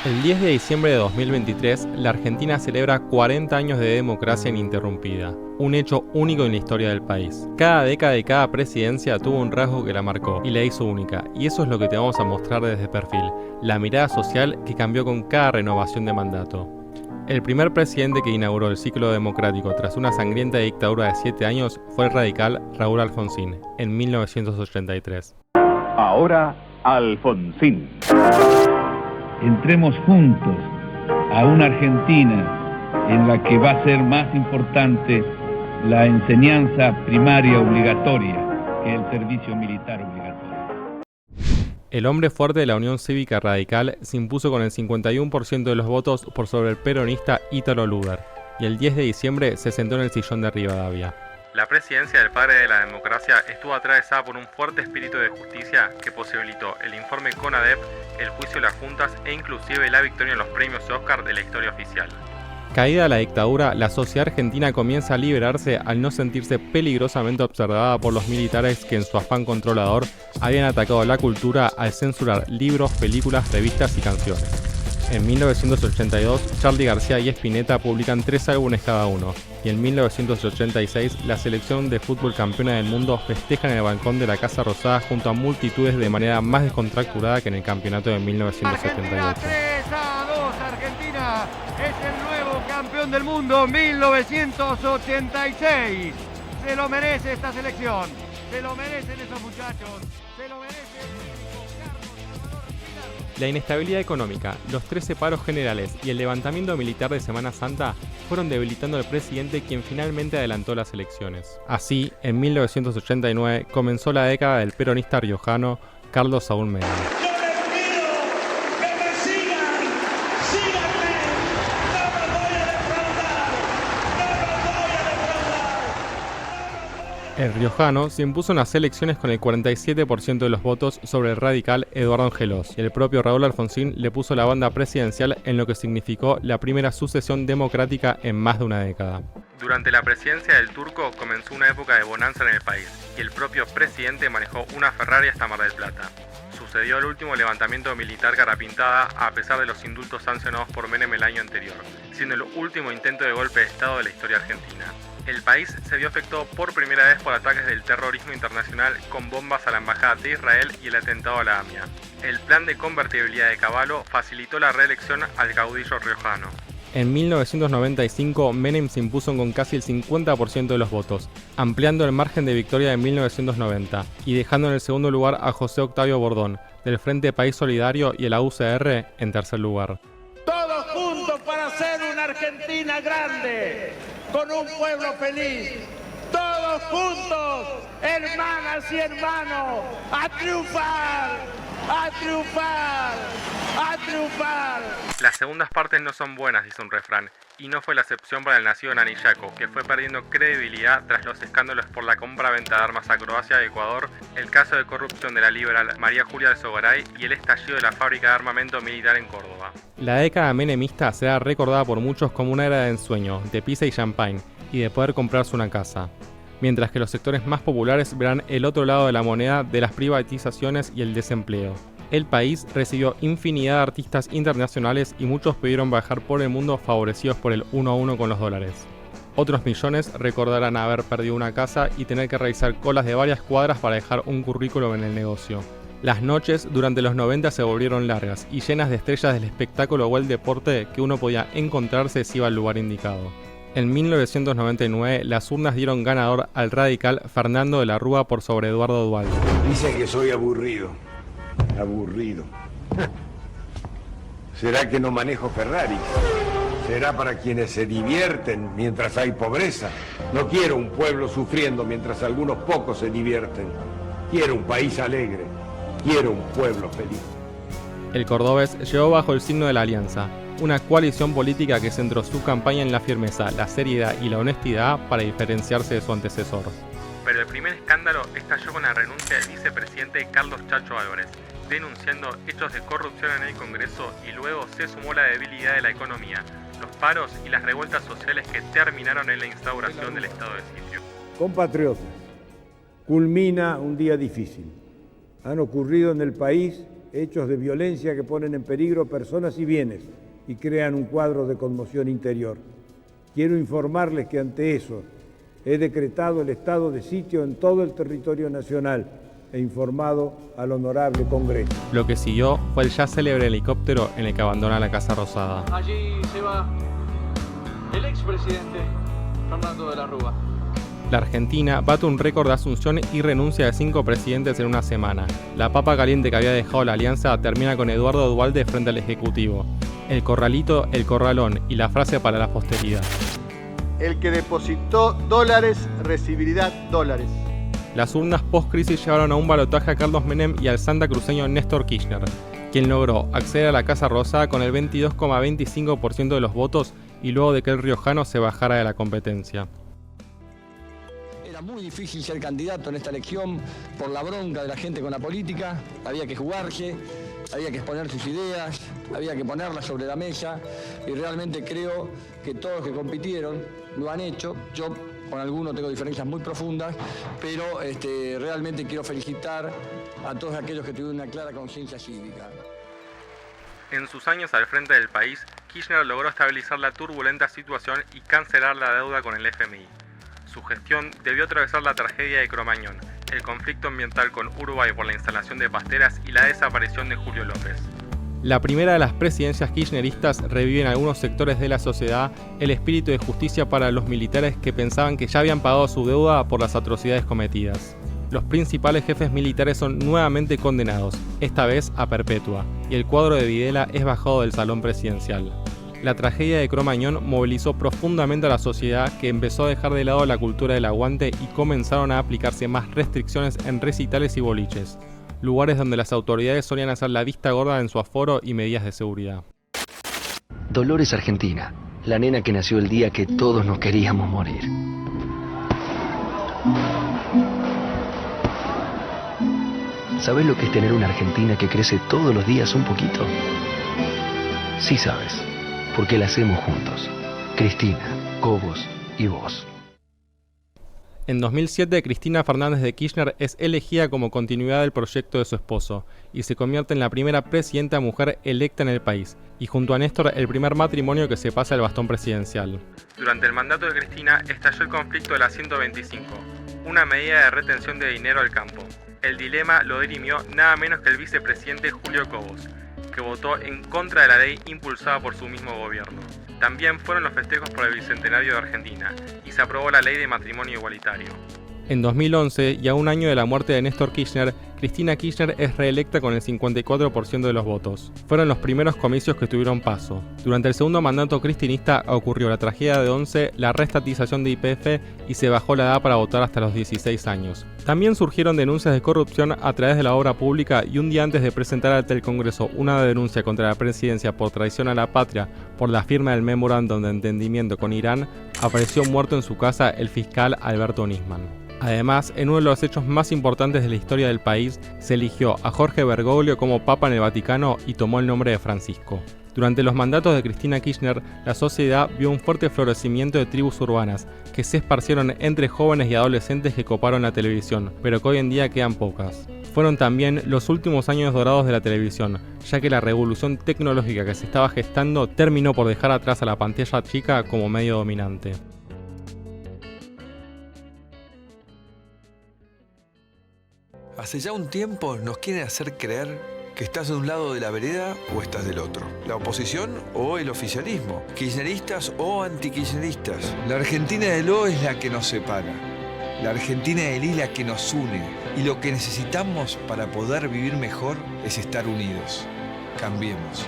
El 10 de diciembre de 2023, la Argentina celebra 40 años de democracia ininterrumpida, un hecho único en la historia del país. Cada década y cada presidencia tuvo un rasgo que la marcó y la hizo única, y eso es lo que te vamos a mostrar desde Perfil, la mirada social que cambió con cada renovación de mandato. El primer presidente que inauguró el ciclo democrático tras una sangrienta dictadura de 7 años fue el radical Raúl Alfonsín, en 1983. Ahora, Alfonsín. Entremos juntos a una Argentina en la que va a ser más importante la enseñanza primaria obligatoria que el servicio militar obligatorio. El hombre fuerte de la Unión Cívica Radical se impuso con el 51% de los votos por sobre el peronista Ítalo Luder, y el 10 de diciembre se sentó en el sillón de Rivadavia. La presidencia del padre de la democracia estuvo atravesada por un fuerte espíritu de justicia que posibilitó el informe CONADEP, el juicio de las juntas e inclusive la victoria en los premios Oscar de la historia oficial. Caída la dictadura, la sociedad argentina comienza a liberarse al no sentirse peligrosamente observada por los militares que en su afán controlador habían atacado la cultura al censurar libros, películas, revistas y canciones. En 1982, Charly García y Spinetta publican 3 álbumes cada uno, y en 1986 la selección de fútbol campeona del mundo festeja en el balcón de la Casa Rosada junto a multitudes de manera más descontracturada que en el campeonato de 1978. Argentina 3-2, Argentina es el nuevo campeón del mundo 1986. Se lo merece esta selección, se lo merecen esos muchachos, se lo merece. La inestabilidad económica, los 13 paros generales y el levantamiento militar de Semana Santa fueron debilitando al presidente, quien finalmente adelantó las elecciones. Así, en 1989 comenzó la década del peronista riojano Carlos Saúl Menem. El riojano se impuso en las elecciones con el 47% de los votos sobre el radical Eduardo Angelós, y el propio Raúl Alfonsín le puso la banda presidencial en lo que significó la primera sucesión democrática en más de una década. Durante la presidencia del turco comenzó una época de bonanza en el país, y el propio presidente manejó una Ferrari hasta Mar del Plata. Sucedió el último levantamiento militar cara pintada a pesar de los indultos sancionados por Menem el año anterior, siendo el último intento de golpe de Estado de la historia argentina. El país se vio afectado por primera vez por ataques del terrorismo internacional con bombas a la embajada de Israel y el atentado a la AMIA. El plan de convertibilidad de Cavallo facilitó la reelección al caudillo riojano. En 1995, Menem se impuso con casi el 50% de los votos, ampliando el margen de victoria de 1990 y dejando en el segundo lugar a José Octavio Bordón, del Frente País Solidario, y el UCR en tercer lugar. Todos juntos para hacer una Argentina grande, con un pueblo feliz. Todos juntos, hermanas y hermanos, a triunfar, a triunfar, a triunfar. Las segundas partes no son buenas, dice un refrán, y no fue la excepción para el nacido en Anillaco, que fue perdiendo credibilidad tras los escándalos por la compra-venta de armas a Croacia y Ecuador, el caso de corrupción de la liberal María Julia de Sogaray y el estallido de la fábrica de armamento militar en Córdoba. La década menemista será recordada por muchos como una era de ensueño, de pizza y champagne, y de poder comprarse una casa. Mientras que los sectores más populares verán el otro lado de la moneda de las privatizaciones y el desempleo. El país recibió infinidad de artistas internacionales y muchos pudieron viajar por el mundo favorecidos por el 1 a 1 con los dólares. Otros millones recordarán haber perdido una casa y tener que realizar colas de varias cuadras para dejar un currículum en el negocio. Las noches durante los 90 se volvieron largas y llenas de estrellas del espectáculo o el deporte que uno podía encontrarse si iba al lugar indicado. En 1999, las urnas dieron ganador al radical Fernando de la Rúa por sobre Eduardo Duhalde. Dicen que soy aburrido. Aburrido. ¿Será que no manejo Ferrari? ¿Será para quienes se divierten mientras hay pobreza? No quiero un pueblo sufriendo mientras algunos pocos se divierten. Quiero un país alegre. Quiero un pueblo feliz. El cordobés llegó bajo el signo de la Alianza, una coalición política que centró su campaña en la firmeza, la seriedad y la honestidad para diferenciarse de su antecesor. Pero el primer escándalo estalló con la renuncia del vicepresidente Carlos Chacho Álvarez, denunciando hechos de corrupción en el Congreso, y luego se sumó la debilidad de la economía, los paros y las revueltas sociales que terminaron en la instauración del estado de sitio. Compatriotas, culmina un día difícil. Han ocurrido en el país hechos de violencia que ponen en peligro personas y bienes y crean un cuadro de conmoción interior. Quiero informarles que ante eso he decretado el estado de sitio en todo el territorio nacional e informado al honorable Congreso. Lo que siguió fue el ya célebre helicóptero en el que abandona la Casa Rosada. Allí se va el expresidente Fernando de la Rúa. La Argentina bate un récord de asunción y renuncia de 5 presidentes en una semana. La papa caliente que había dejado la alianza termina con Eduardo Duhalde frente al Ejecutivo. El corralito, el corralón y la frase para la posteridad. El que depositó dólares recibirá dólares. Las urnas post-crisis llevaron a un balotaje a Carlos Menem y al santacruceño Néstor Kirchner, quien logró acceder a la Casa Rosada con el 22,25% de los votos y luego de que el riojano se bajara de la competencia. Era muy difícil ser candidato en esta elección por la bronca de la gente con la política, había que jugarse, había que exponer sus ideas, había que ponerlas sobre la mesa y realmente creo que todos los que compitieron lo han hecho. Yo con algunos tengo diferencias muy profundas, pero realmente quiero felicitar a todos aquellos que tuvieron una clara conciencia cívica. En sus años al frente del país, Kirchner logró estabilizar la turbulenta situación y cancelar la deuda con el FMI. Su gestión debió atravesar la tragedia de Cromañón, el conflicto ambiental con Uruguay por la instalación de pasteras y la desaparición de Julio López. La primera de las presidencias kirchneristas revive en algunos sectores de la sociedad el espíritu de justicia para los militares que pensaban que ya habían pagado su deuda por las atrocidades cometidas. Los principales jefes militares son nuevamente condenados, esta vez a perpetua, y el cuadro de Videla es bajado del salón presidencial. La tragedia de Cromañón movilizó profundamente a la sociedad, que empezó a dejar de lado la cultura del aguante y comenzaron a aplicarse más restricciones en recitales y boliches, lugares donde las autoridades solían hacer la vista gorda en su aforo y medidas de seguridad. Dolores Argentina, la nena que nació el día que todos nos queríamos morir. ¿Sabes lo que es tener una Argentina que crece todos los días un poquito? Sí sabes, porque la hacemos juntos. Cristina, Cobos y vos. En 2007, Cristina Fernández de Kirchner es elegida como continuidad del proyecto de su esposo y se convierte en la primera presidenta mujer electa en el país, y junto a Néstor el primer matrimonio que se pasa el bastón presidencial. Durante el mandato de Cristina estalló el conflicto de la 125, una medida de retención de dinero al campo. El dilema lo dirimió nada menos que el vicepresidente Julio Cobos, que votó en contra de la ley impulsada por su mismo gobierno. También fueron los festejos por el Bicentenario de Argentina y se aprobó la ley de matrimonio igualitario. En 2011, y a un año de la muerte de Néstor Kirchner, Cristina Kirchner es reelecta con el 54% de los votos. Fueron los primeros comicios que tuvieron paso. Durante el segundo mandato cristinista ocurrió la tragedia de Once, la reestatización de YPF y se bajó la edad para votar hasta los 16 años. También surgieron denuncias de corrupción a través de la obra pública y un día antes de presentar ante el Congreso una denuncia contra la presidencia por traición a la patria por la firma del memorándum de entendimiento con Irán, apareció muerto en su casa el fiscal Alberto Nisman. Además, en uno de los hechos más importantes de la historia del país, se eligió a Jorge Bergoglio como papa en el Vaticano y tomó el nombre de Francisco. Durante los mandatos de Cristina Kirchner, la sociedad vio un fuerte florecimiento de tribus urbanas, que se esparcieron entre jóvenes y adolescentes que coparon la televisión, pero que hoy en día quedan pocas. Fueron también los últimos años dorados de la televisión, ya que la revolución tecnológica que se estaba gestando terminó por dejar atrás a la pantalla chica como medio dominante. Hace ya un tiempo nos quieren hacer creer que estás de un lado de la vereda o estás del otro. La oposición o el oficialismo. Kirchneristas o antikirchneristas. La Argentina del O es la que nos separa. La Argentina del I la que nos une. Y lo que necesitamos para poder vivir mejor es estar unidos. Cambiemos.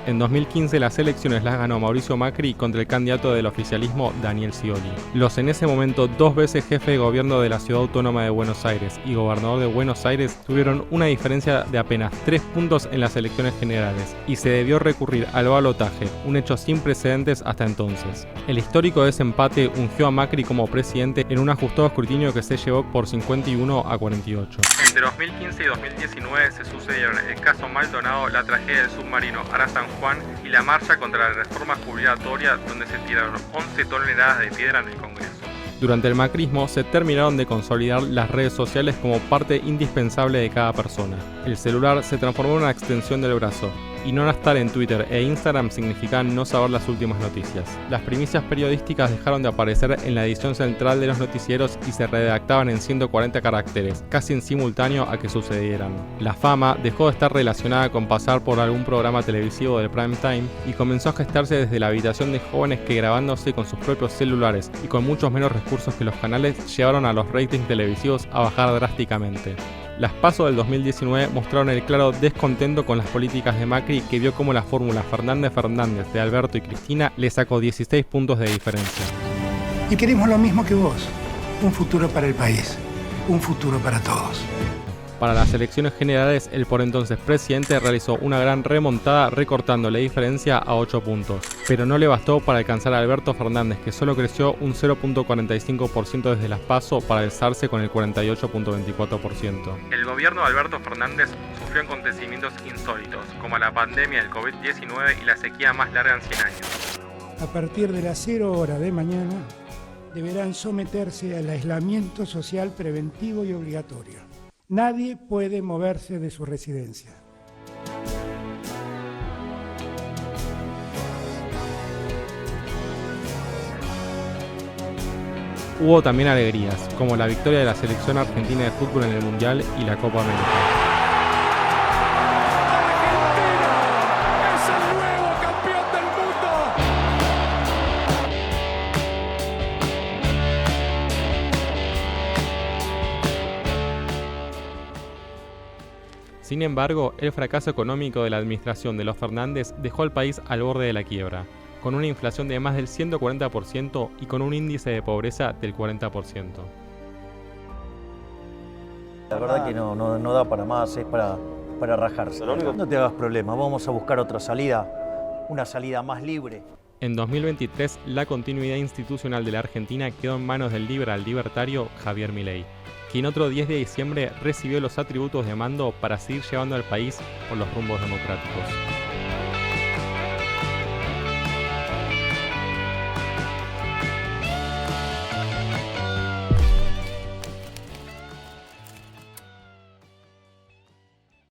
En 2015 las elecciones las ganó Mauricio Macri contra el candidato del oficialismo Daniel Scioli. Los en ese momento 2 veces jefe de gobierno de la Ciudad Autónoma de Buenos Aires y gobernador de Buenos Aires tuvieron una diferencia de apenas 3 puntos en las elecciones generales y se debió recurrir al balotaje, un hecho sin precedentes hasta entonces. El histórico desempate ungió a Macri como presidente en un ajustado escrutinio que se llevó por 51 a 48. Entre 2015 y 2019 se sucedieron el caso Maldonado, la tragedia del submarino Ara San Juan y la marcha contra la reforma jubilatoria, donde se tiraron 11 toneladas de piedra en el Congreso. Durante el macrismo se terminaron de consolidar las redes sociales como parte indispensable de cada persona. El celular se transformó en una extensión del brazo, y no estar en Twitter e Instagram significa no saber las últimas noticias. Las primicias periodísticas dejaron de aparecer en la edición central de los noticieros y se redactaban en 140 caracteres, casi en simultáneo a que sucedieran. La fama dejó de estar relacionada con pasar por algún programa televisivo del prime time y comenzó a gestarse desde la habitación de jóvenes que, grabándose con sus propios celulares y con muchos menos recursos que los canales, llevaron a los ratings televisivos a bajar drásticamente. Las PASO del 2019 mostraron el claro descontento con las políticas de Macri, que vio cómo la fórmula Fernández-Fernández de Alberto y Cristina le sacó 16 puntos de diferencia. Y queremos lo mismo que vos, un futuro para el país, un futuro para todos. Para las elecciones generales, el por entonces presidente realizó una gran remontada recortando la diferencia a 8 puntos, pero no le bastó para alcanzar a Alberto Fernández, que solo creció un 0.45% desde las PASO para alzarse con el 48.24%. El gobierno de Alberto Fernández sufrió acontecimientos insólitos, como la pandemia del COVID-19 y la sequía más larga en 100 años. A partir de las 0 horas de mañana, deberán someterse al aislamiento social preventivo y obligatorio. Nadie puede moverse de su residencia. Hubo también alegrías, como la victoria de la selección argentina de fútbol en el Mundial y la Copa América. Sin embargo, el fracaso económico de la administración de los Fernández dejó al país al borde de la quiebra, con una inflación de más del 140% y con un índice de pobreza del 40%. La verdad que no da para más, es para rajarse. No te hagas problemas, vamos a buscar otra salida, una salida más libre. En 2023, la continuidad institucional de la Argentina quedó en manos del libertario Javier Milei, quien otro 10 de diciembre recibió los atributos de mando para seguir llevando al país por los rumbos democráticos.